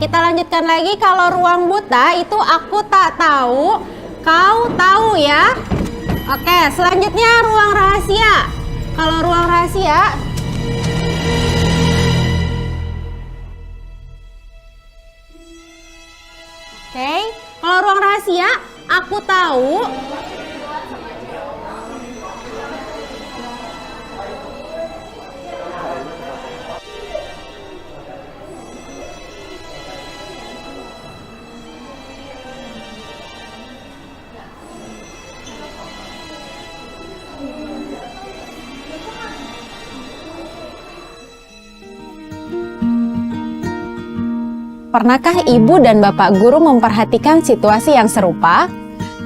Kita lanjutkan lagi, kalau ruang buta itu aku tak tahu, kau tahu ya. Oke, selanjutnya ruang rahasia. Kalau ruang rahasia, oke, kalau ruang rahasia aku tahu. Pernahkah ibu dan bapak guru memperhatikan situasi yang serupa?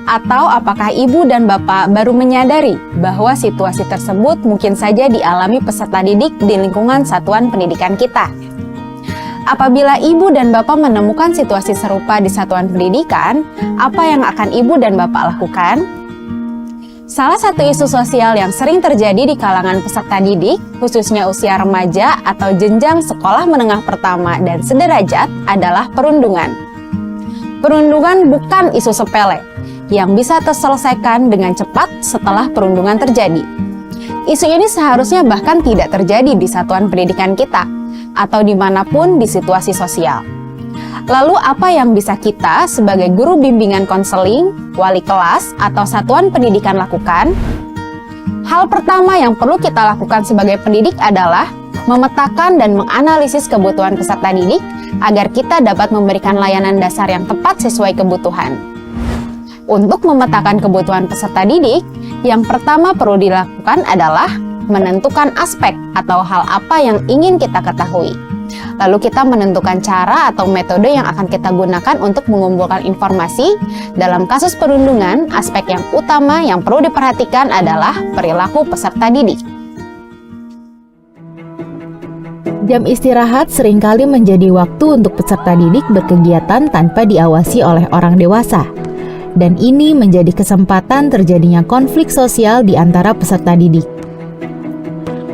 Atau apakah ibu dan bapak baru menyadari bahwa situasi tersebut mungkin saja dialami peserta didik di lingkungan satuan pendidikan kita? Apabila ibu dan bapak menemukan situasi serupa di satuan pendidikan, apa yang akan ibu dan bapak lakukan? Salah satu isu sosial yang sering terjadi di kalangan peserta didik, khususnya usia remaja atau jenjang sekolah menengah pertama dan sederajat, adalah perundungan. Perundungan bukan isu sepele, yang bisa terselesaikan dengan cepat setelah perundungan terjadi. Isu ini seharusnya bahkan tidak terjadi di satuan pendidikan kita, atau dimanapun di situasi sosial. Lalu apa yang bisa kita sebagai guru bimbingan konseling, wali kelas, atau satuan pendidikan lakukan? Hal pertama yang perlu kita lakukan sebagai pendidik adalah memetakan dan menganalisis kebutuhan peserta didik agar kita dapat memberikan layanan dasar yang tepat sesuai kebutuhan. Untuk memetakan kebutuhan peserta didik, yang pertama perlu dilakukan adalah menentukan aspek atau hal apa yang ingin kita ketahui. Lalu kita menentukan cara atau metode yang akan kita gunakan untuk mengumpulkan informasi. Dalam kasus perundungan, aspek yang utama yang perlu diperhatikan adalah perilaku peserta didik. Jam istirahat seringkali menjadi waktu untuk peserta didik berkegiatan tanpa diawasi oleh orang dewasa. Dan ini menjadi kesempatan terjadinya konflik sosial di antara peserta didik.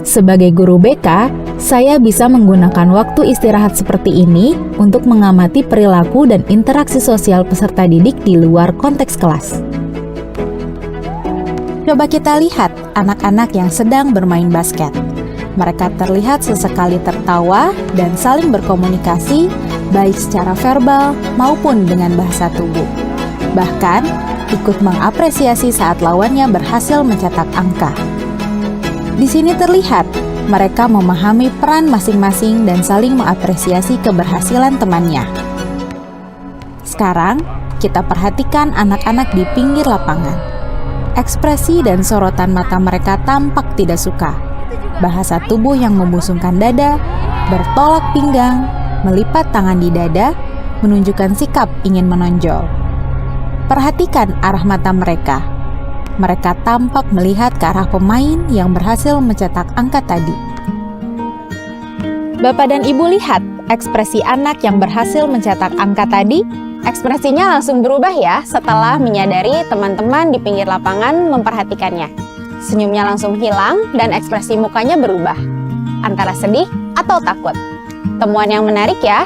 Sebagai guru BK, saya bisa menggunakan waktu istirahat seperti ini untuk mengamati perilaku dan interaksi sosial peserta didik di luar konteks kelas. Coba kita lihat anak-anak yang sedang bermain basket. Mereka terlihat sesekali tertawa dan saling berkomunikasi, baik secara verbal maupun dengan bahasa tubuh. Bahkan, ikut mengapresiasi saat lawannya berhasil mencetak angka. Di sini terlihat mereka memahami peran masing-masing dan saling mengapresiasi keberhasilan temannya. Sekarang, kita perhatikan anak-anak di pinggir lapangan. Ekspresi dan sorotan mata mereka tampak tidak suka. Bahasa tubuh yang membusungkan dada, bertolak pinggang, melipat tangan di dada, menunjukkan sikap ingin menonjol. Perhatikan arah mata mereka. Mereka tampak melihat ke arah pemain yang berhasil mencetak angka tadi. Bapak dan Ibu lihat ekspresi anak yang berhasil mencetak angka tadi. Ekspresinya langsung berubah ya setelah menyadari teman-teman di pinggir lapangan memperhatikannya. Senyumnya langsung hilang dan ekspresi mukanya berubah, antara sedih atau takut. Temuan yang menarik ya.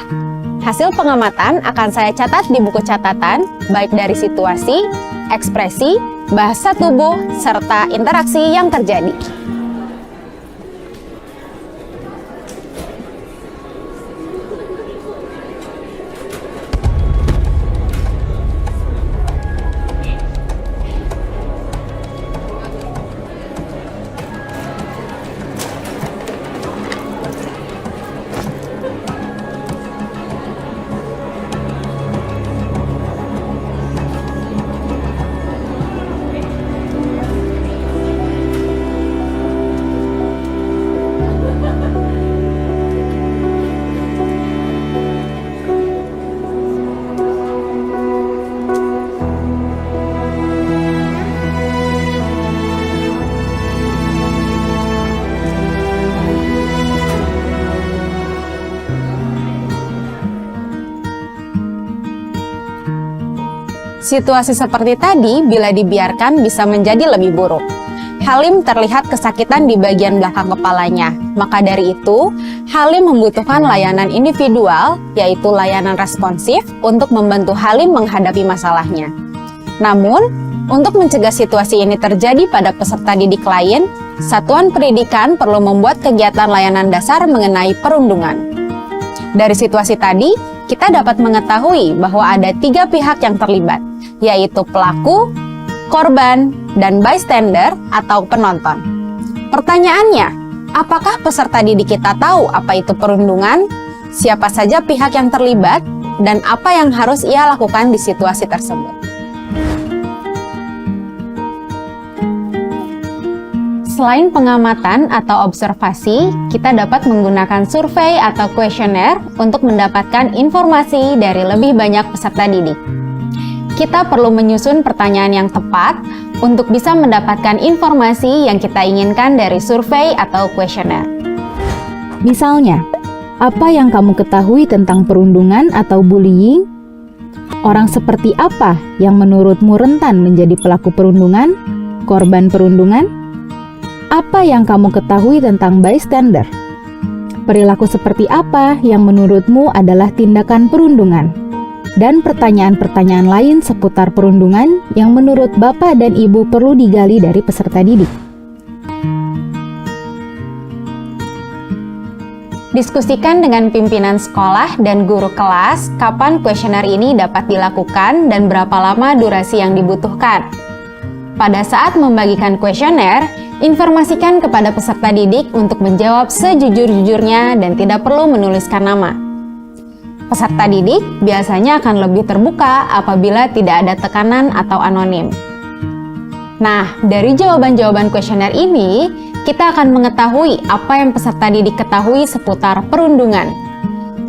Hasil pengamatan akan saya catat di buku catatan, baik dari situasi, ekspresi, bahasa tubuh, serta interaksi yang terjadi. Situasi seperti tadi bila dibiarkan bisa menjadi lebih buruk. Halim terlihat kesakitan di bagian belakang kepalanya. Maka dari itu, Halim membutuhkan layanan individual, yaitu layanan responsif, untuk membantu Halim menghadapi masalahnya. Namun, untuk mencegah situasi ini terjadi pada peserta didik lain, satuan pendidikan perlu membuat kegiatan layanan dasar mengenai perundungan. Dari situasi tadi, kita dapat mengetahui bahwa ada 3 pihak yang terlibat, yaitu pelaku, korban, dan bystander atau penonton. Pertanyaannya, apakah peserta didik kita tahu apa itu perundungan, siapa saja pihak yang terlibat, dan apa yang harus ia lakukan di situasi tersebut? Selain pengamatan atau observasi, kita dapat menggunakan survei atau kuesioner untuk mendapatkan informasi dari lebih banyak peserta didik. Kita perlu menyusun pertanyaan yang tepat untuk bisa mendapatkan informasi yang kita inginkan dari survei atau kuesioner. Misalnya, apa yang kamu ketahui tentang perundungan atau bullying? Orang seperti apa yang menurutmu rentan menjadi pelaku perundungan, korban perundungan? Apa yang kamu ketahui tentang bystander? Perilaku seperti apa yang menurutmu adalah tindakan perundungan? Dan pertanyaan-pertanyaan lain seputar perundungan yang menurut Bapak dan Ibu perlu digali dari peserta didik. Diskusikan dengan pimpinan sekolah dan guru kelas kapan kuesioner ini dapat dilakukan dan berapa lama durasi yang dibutuhkan. Pada saat membagikan kuesioner, informasikan kepada peserta didik untuk menjawab sejujur-jujurnya dan tidak perlu menuliskan nama. Peserta didik biasanya akan lebih terbuka apabila tidak ada tekanan atau anonim. Nah, dari jawaban-jawaban kuesioner ini, kita akan mengetahui apa yang peserta didik ketahui seputar perundungan.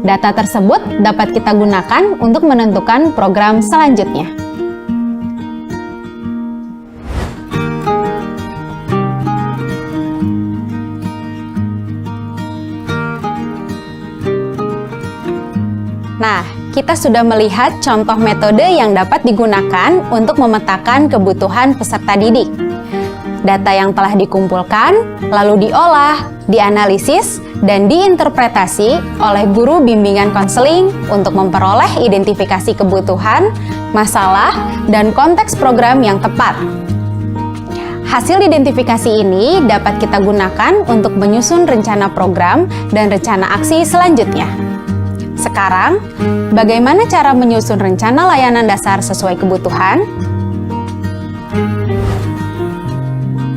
Data tersebut dapat kita gunakan untuk menentukan program selanjutnya. Nah, kita sudah melihat contoh metode yang dapat digunakan untuk memetakan kebutuhan peserta didik. Data yang telah dikumpulkan, lalu diolah, dianalisis, dan diinterpretasi oleh guru bimbingan konseling untuk memperoleh identifikasi kebutuhan, masalah, dan konteks program yang tepat. Hasil identifikasi ini dapat kita gunakan untuk menyusun rencana program dan rencana aksi selanjutnya. Sekarang, bagaimana cara menyusun rencana layanan dasar sesuai kebutuhan?